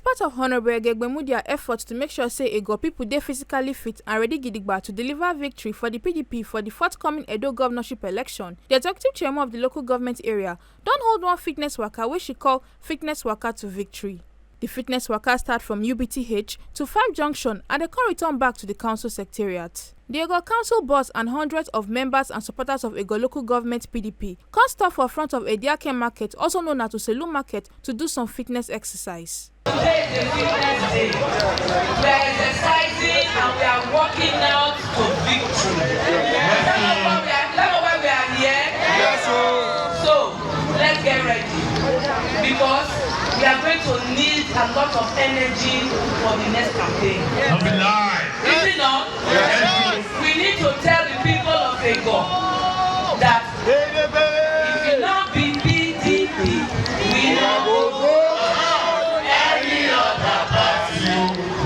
part of Honorable Eghe Ogbemudia efforts to make sure say Egor people dey physically fit and ready gidigba to deliver victory for the PDP for the forthcoming Edo governorship election, the executive chairman of the local government area don hold one fitness waka wey she call Fitness Waka to Victory. The fitness waka start from UBTH to 5 Junction and they can return back to the council secretariat. The Egor council boss and hundreds of members and supporters of Egor local government PDP come stop for front of Ediake market, also known as Uselu market, to do some fitness exercise. Today is a fitness day. We are exercising and we are working out to victory. That's why we are here. Yes, so let's get ready because we are going to need a lot of energy for the next campaign. Is it not? Yes. We need to tell the people of Egor that if you not be PDP, we not go vote any other party.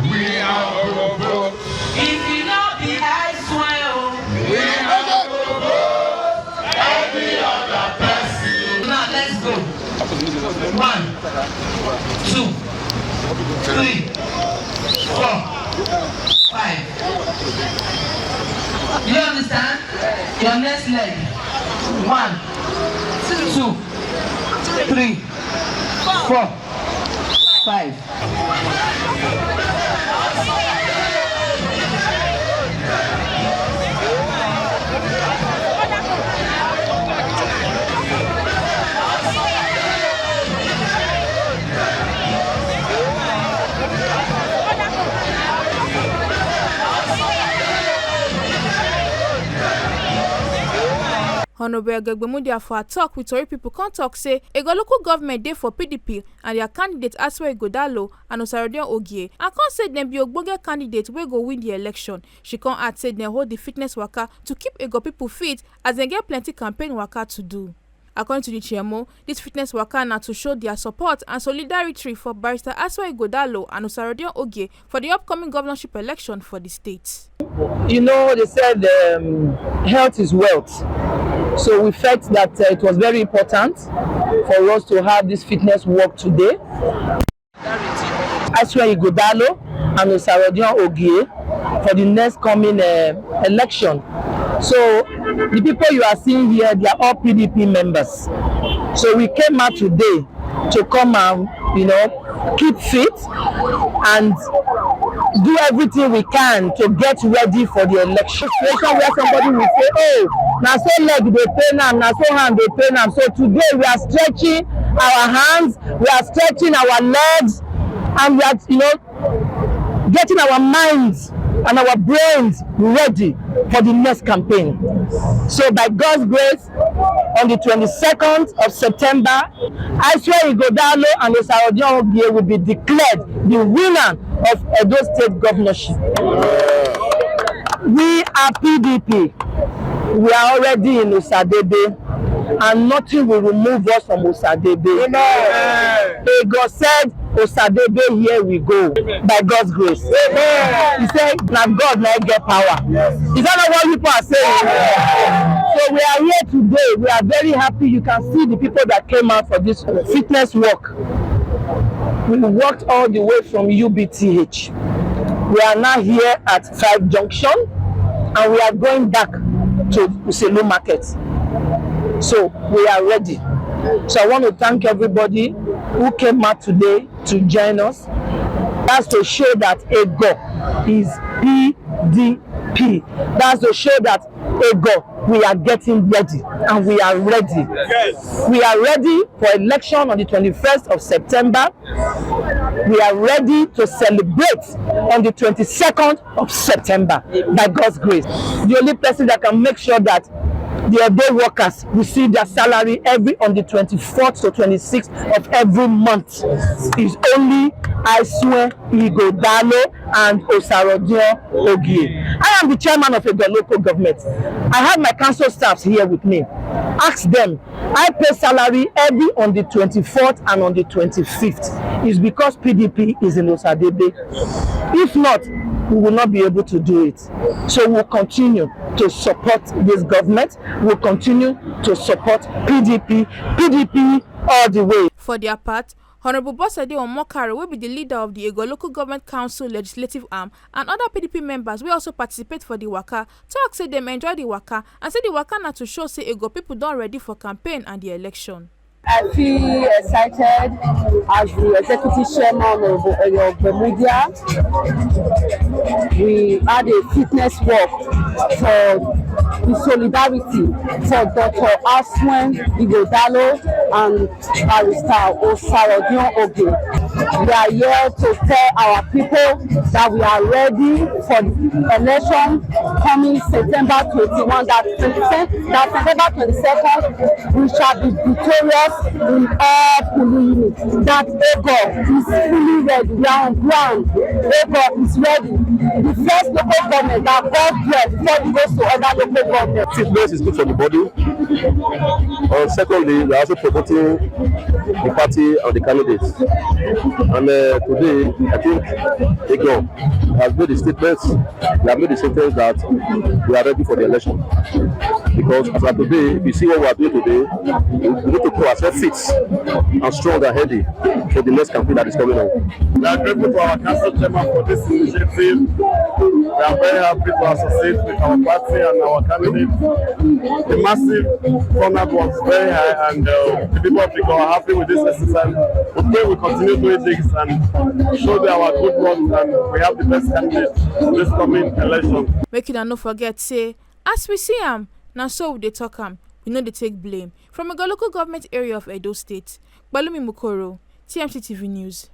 We are going to vote. If you not be Asue, we are going to vote any other person. Now let's go. 1, 2, 3, 4. 5. You understand? Your next leg. 1, 2, 3, 4, 5. Honorable Eghe Ogbemudia for a talk with Tori people can talk say Egor local government dey for PDP and their candidate Asue and Ogie and can say dem be ogbonge candidate wey go win the election. She can add say dem hold the fitness waka to keep Egor people fit as they get plenty campaign waka to do. According to the chairman, this fitness waka na to show their support and solidarity for Barrister Asue and Ogie for the upcoming governorship election for the state. You know, they said health is wealth. So we felt that it was very important for us to have this fitness walk today. Asue and Ogie for the next coming election. So the people you are seeing here, they are all PDP members. So we came out today to come and, keep fit and do everything we can to get ready for the election. Situation where somebody will say, oh, now so leg they pain them, now so hand they pain them. So today we are stretching our hands, we are stretching our legs, and we are, getting our minds and our brains ready for the next campaign. So by God's grace, on the 22nd of September, Asue and Ogie will be declared the winner of Edo State governorship. We are PDP. We are already in Osadebe, and nothing will remove us from Osadebe. Egor said, Osadebe, here we go, by God's grace. He said, now God now get power. Is that not what people are saying? So we are here today. We are very happy. You can see the people that came out for this fitness walk. We walked all the way from UBTH. We are now here at 5 Junction, and we are going back to Uselu market. So we are ready. So I want to thank everybody who came out today to join us. That's to show that Egor is PDP. That's to show that Egor, we are getting ready, and we are ready. Yes. We are ready for election on the 21st of September. We are ready to celebrate on the 22nd of September by God's grace. The only person that can make sure that their day workers receive their salary on the 24th to 26th of every month is only Asue, Ighodalo, and Ogie. I am the chairman of Egor local government. I have my council staffs here with me. Ask them. I pay salary every on the 24th and on the 25th. It's because PDP is in Osadebe. If not, we will not be able to do it. So we'll continue to support this government. We'll continue to support PDP all the way. For their part, Honorable Bosede Omokaro will be the leader of the Egor Local Government Council Legislative Arm, and other PDP members will also participate for the waka. Talk say them enjoy the waka and say the waka na to show say Egor people don ready for campaign and the election. I feel excited as the executive chairman of Eghe Ogbemudia. We had a fitness walk for the solidarity for Dr. Asue and Barrister Ogie. We are here to tell our people that we are ready for the election coming September 21. That September 22nd we shall be victorious in all polling units. That Egor is fully ready. We are on ground. Egor is ready. The first local government that got there before it goes to other local government. Fitness is good for the body. Secondly, we are also promoting the party and the candidates. And today, I think Egor has made the statements. We have made the statements that we are ready for the election. Because as of today, if you see what we are doing today, we need to put ourselves fit and strong and healthy for the next campaign that is coming on. We are grateful to our council chairman for this initiative. We are very happy to associate with our party and our candidates. The massive turnout was very high, and the people of Egor are happy with this exercise. We will continue doing this and show them our good work, and we have the best candidate in this coming election. Make you no forget, say, as we see am, now so we dey talk am, we know they take blame. From Egor local government area of Edo State, Balumi Mukoro, TMC TV News.